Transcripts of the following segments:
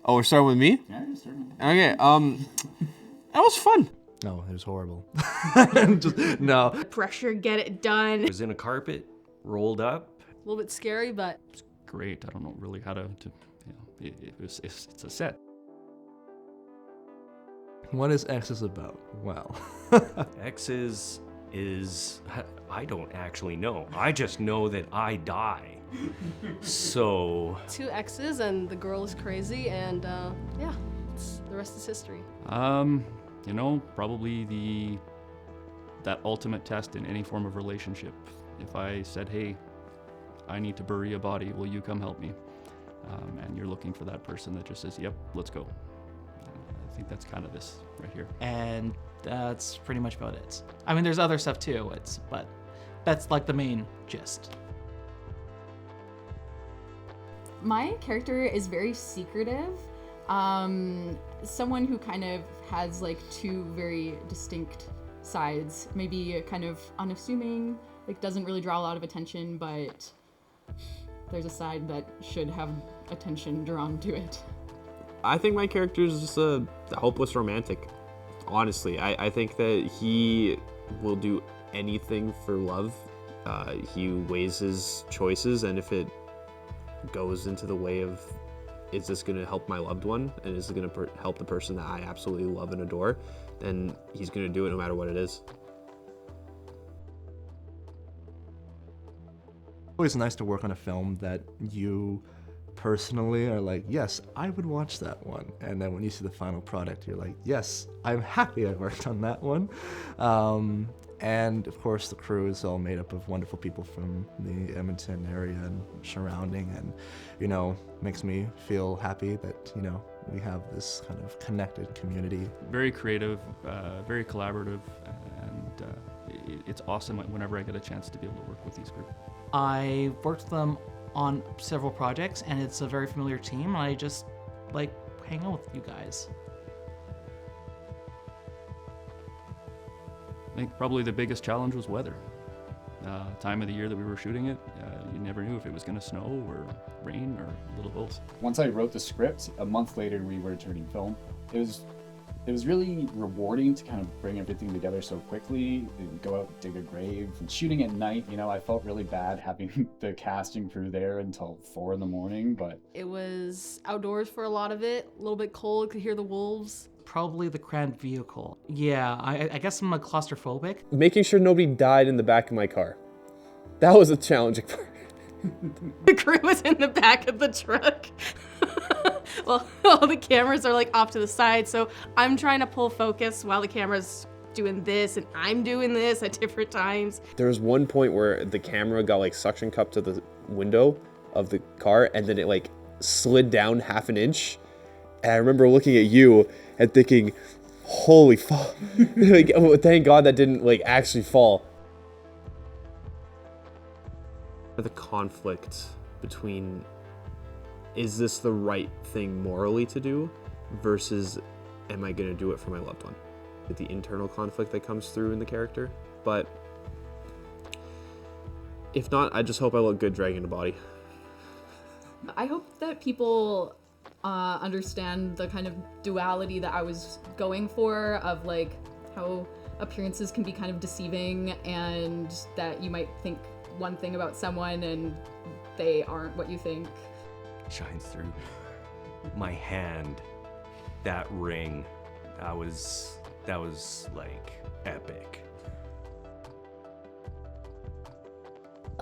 Oh, we're starting with me? Yeah, you're starting. Okay, that was fun. No, it was horrible. No. Pressure, get it done. It was in a carpet, rolled up. A little bit scary, but It's great. I don't know really how to it's a set. What is EXES about? Well, EXES is, I don't actually know. I just know that I die. So, 2 X's and the girl is crazy, and yeah, the rest is history. You know, probably that ultimate test in any form of relationship. If I said, hey, I need to bury a body, will you come help me? And you're looking for that person that just says, yep, let's go. I think that's kind of this right here. And that's pretty much about it. I mean, there's other stuff too, but that's like the main gist. My character is very secretive. Someone who kind of has like 2 very distinct sides. Maybe kind of unassuming, like doesn't really draw a lot of attention, but there's a side that should have attention drawn to it. I think my character is just a hopeless romantic. Honestly, I think that he will do anything for love. He weighs his choices, and if it goes into the way of, is this going to help my loved one, and is it going to help the person that I absolutely love and adore, then he's going to do it no matter what it is. always nice to work on a film that you personally are like, yes, I would watch that one. And then when you see the final product, you're like, yes, I'm happy I worked on that one. And of course, the crew is all made up of wonderful people from the Edmonton area and surrounding, and, you know, makes me feel happy that, you know, we have this kind of connected community. Very creative, very collaborative, and it's awesome whenever I get a chance to be able to work with these groups. I worked with them on several projects, and it's a very familiar team. I just like hang out with you guys. I think probably the biggest challenge was weather. Time of the year that we were shooting it, you never knew if it was going to snow or rain or a little both. Once I wrote the script, a month later we were turning film. It was really rewarding to kind of bring everything together so quickly, and go out, dig a grave, and shooting at night. You know, I felt really bad having the casting crew there until 4 a.m, but It was outdoors for a lot of it, a little bit cold, could hear the wolves. Probably the cramped vehicle. Yeah, I guess I'm claustrophobic. Making sure nobody died in the back of my car. That was a challenging part. The crew was in the back of the truck. Well, all the cameras are like off to the side, so I'm trying to pull focus while the camera's doing this and I'm doing this at different times. There was one point where the camera got like suction cupped to the window of the car, and then it like slid down half an inch. And I remember looking at you and thinking, holy fuck. Like, oh, thank God that didn't like actually fall. The conflict between, is this the right thing morally to do versus am I going to do it for my loved one? The internal conflict that comes through in the character. But if not, I just hope I look good dragging a body. I hope that people understand the kind of duality that I was going for, of like how appearances can be kind of deceiving, and that you might think one thing about someone and they aren't what you think. Shines through my hand, that ring, that was like epic.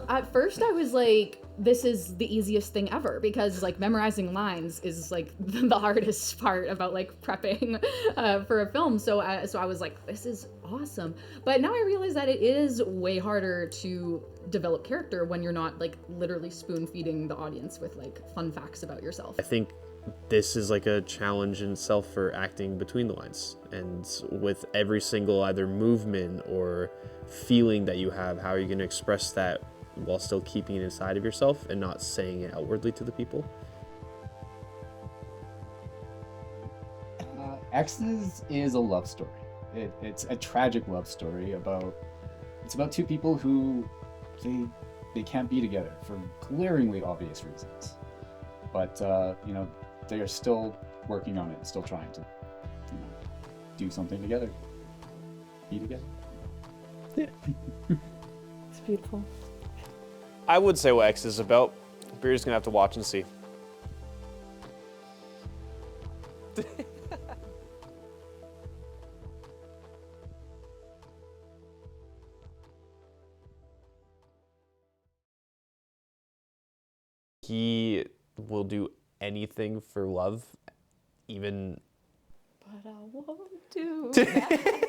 At first I was like, this is the easiest thing ever, because like memorizing lines is like the hardest part about like prepping for a film. So I was like, this is awesome. But now I realize that it is way harder to develop character when you're not like literally spoon feeding the audience with like fun facts about yourself. I think this is like a challenge in itself for acting between the lines, and with every single either movement or feeling that you have, how are you going to express that while still keeping it inside of yourself and not saying it outwardly to the people? EXES is a love story. It's a tragic love story about 2 people who they can't be together for glaringly obvious reasons. But you know, they are still working on it, still trying to, you know, do something together, be together. It's beautiful. I would say what X is about, but you're just gonna have to watch and see. He will do anything for love, even But I won't do that.